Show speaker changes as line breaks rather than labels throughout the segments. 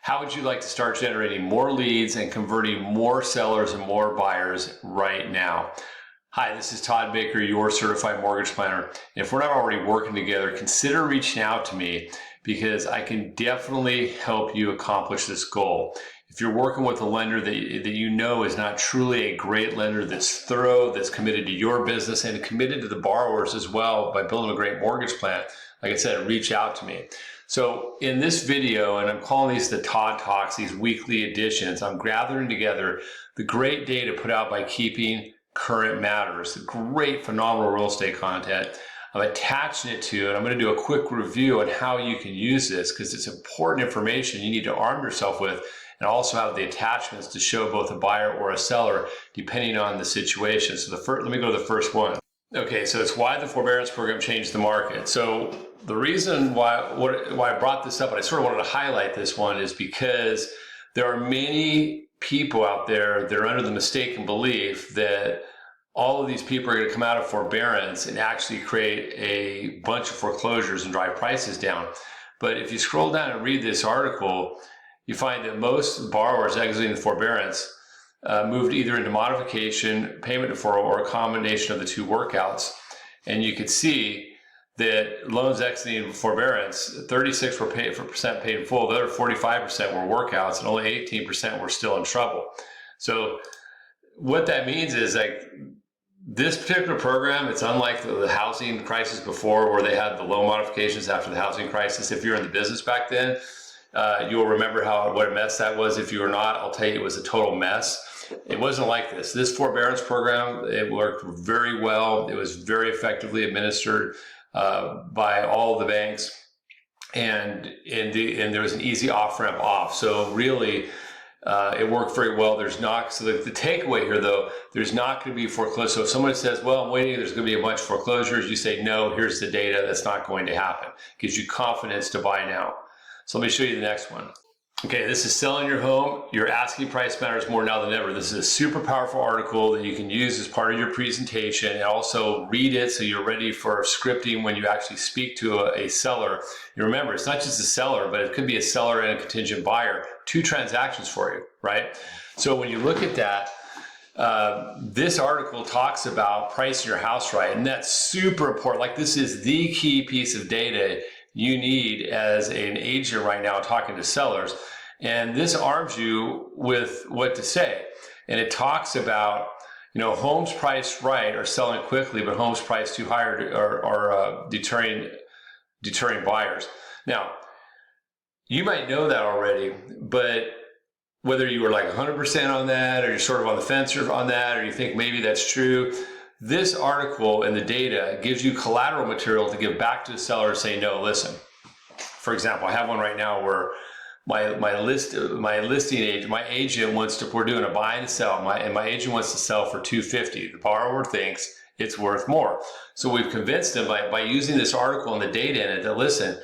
How would you like to start generating more leads and converting more sellers and more buyers right now? Hi, this is Todd Baker, your certified mortgage planner. And if we're not already working together, consider reaching out to me because I can definitely help you accomplish this goal. If you're working with a lender that you know is not truly a great lender, that's thorough, that's committed to your business and committed to the borrowers as well by building a great mortgage plan, like I said, reach out to me. So in this video, and I'm calling these the Todd Talks, these weekly editions, I'm gathering together the great data put out by Keeping Current Matters, the great, phenomenal real estate content. I'm attaching it to, and I'm going to do a quick review on how you can use this because it's important information you need to arm yourself with, and also have the attachments to show both a buyer or a seller depending on the situation. So let me go to the first one. Okay, so it's why the forbearance program changed the market. So the reason why I brought this up, and I sort of wanted to highlight this one, is because there are many people out there that are under the mistaken belief that all of these people are going to come out of forbearance and actually create a bunch of foreclosures and drive prices down. But if you scroll down and read this article, you find that most borrowers exiting the forbearance moved either into modification, payment deferral, or a combination of the two workouts. And you could see that loans exiting forbearance, 36% paid in full, the other 45% were workouts, and only 18% were still in trouble. So what that means is, like, this particular program, it's unlike the housing crisis before, where they had the loan modifications after the housing crisis. If you're in the business back then, you'll remember what a mess that was. If you were not, I'll tell you, it was a total mess. It wasn't like this. This forbearance program, it worked very well. It was very effectively administered by all of the banks, and there was an easy off-ramp off. So really, it worked very well. The takeaway here, though, there's not going to be foreclosure. So if someone says, well, I'm waiting, there's going to be a bunch of foreclosures, you say, no, here's the data. That's not going to happen. Gives you confidence to buy now. So let me show you the next one. Okay, this is selling your home. Your asking price matters more now than ever. This is a super powerful article that you can use as part of your presentation, and also read it so you're ready for scripting when you actually speak to a seller. And remember, it's not just a seller, but it could be a seller and a contingent buyer. 2 transactions for you, right? So when you look at that, this article talks about pricing your house right, and that's super important. Like, this is the key piece of data you need as an agent right now talking to sellers. And this arms you with what to say. And it talks about, homes priced right are selling quickly, but homes priced too high are deterring buyers. Now, you might know that already, but whether you were like 100% on that, or you're sort of on the fence on that, or you think maybe that's true, this article and the data gives you collateral material to give back to the seller and say, no, listen. For example, I have one right now where my listing agent, my agent wants to, we're doing a buy and sell, and my agent wants to sell for $250. The borrower thinks it's worth more. So we've convinced them by using this article and the data in it that, listen,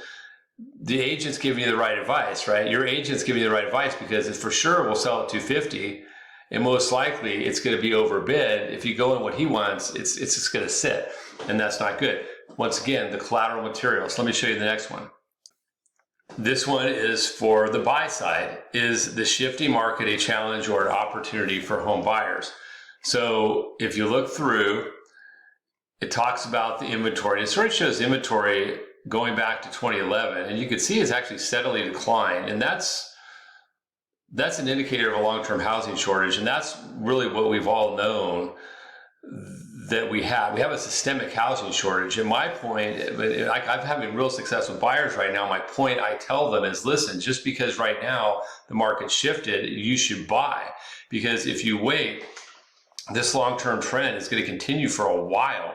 the agent's giving you the right advice, right? Your agent's giving you the right advice because it for sure will sell at $250. And most likely it's going to be overbid. If you go in what he wants, it's just going to sit, and that's not good. Once again, the collateral material. So let me show you the next one. This one is for the buy side. Is the shifty market a challenge or an opportunity for home buyers? So if you look through, it talks about the inventory. It sort of shows inventory going back to 2011, and you can see it's actually steadily declined, and that's an indicator of a long-term housing shortage, and that's really what we've all known that we have. We have a systemic housing shortage. And my point, I'm having real success with buyers right now. My point I tell them is, listen, just because right now the market shifted, you should buy. Because if you wait, this long-term trend is going to continue for a while,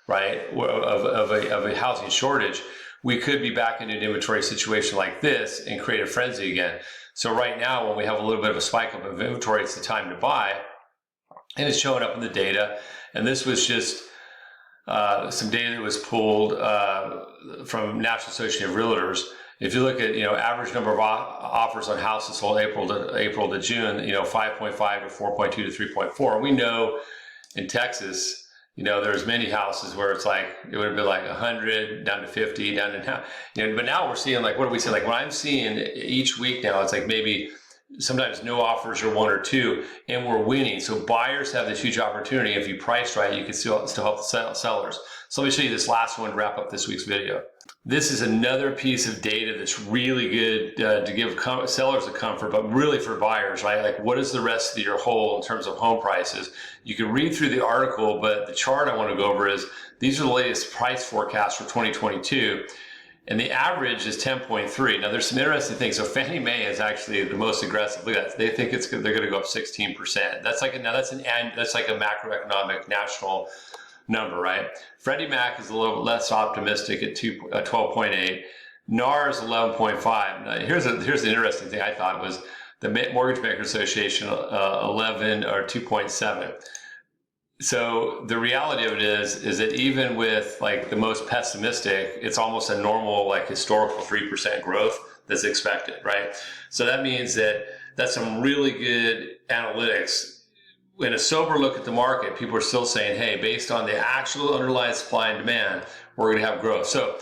right, of a housing shortage. We could be back into an inventory situation like this and create a frenzy again. So right now, when we have a little bit of a spike up of inventory, it's the time to buy. And it's showing up in the data. And this was just some data that was pulled from National Association of Realtors. If you look at, average number of offers on houses sold April to June, 5.5 to 4.2 to 3.4. We know in Texas, there's many houses where it's like, it would have been like 100 down to 50 down to now, but now we're seeing like, what do we see? Like what I'm seeing each week now, it's like maybe sometimes no offers or one or two, and we're winning. So buyers have this huge opportunity. If you price right, you can still help the sellers. So let me show you this last one to wrap up this week's video. This is another piece of data that's really good to give sellers a comfort, but really for buyers, right? Like what is the rest of the year hold in terms of home prices? You can read through the article, but the chart I want to go over is these are the latest price forecasts for 2022. And the average is 10.3. Now there's some interesting things. So Fannie Mae is actually the most aggressive. Look at that. They think they're going to go up 16%. That's like that's like a macroeconomic national number, right? Freddie Mac is a little less optimistic at 12.8. NAR is 11.5. Now, here's the interesting thing I thought was the Mortgage Bankers Association 11 or 2.7. So the reality of it is that even with like the most pessimistic, it's almost a normal like historical 3% growth that's expected, right? So that means that that's some really good analytics. In a sober look at the market, people are still saying, hey, based on the actual underlying supply and demand, we're going to have growth. So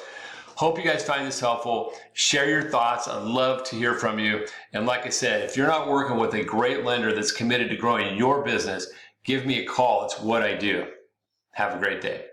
hope you guys find this helpful. Share your thoughts. I'd love to hear from you. And like I said, if you're not working with a great lender that's committed to growing your business, give me a call. It's what I do. Have a great day.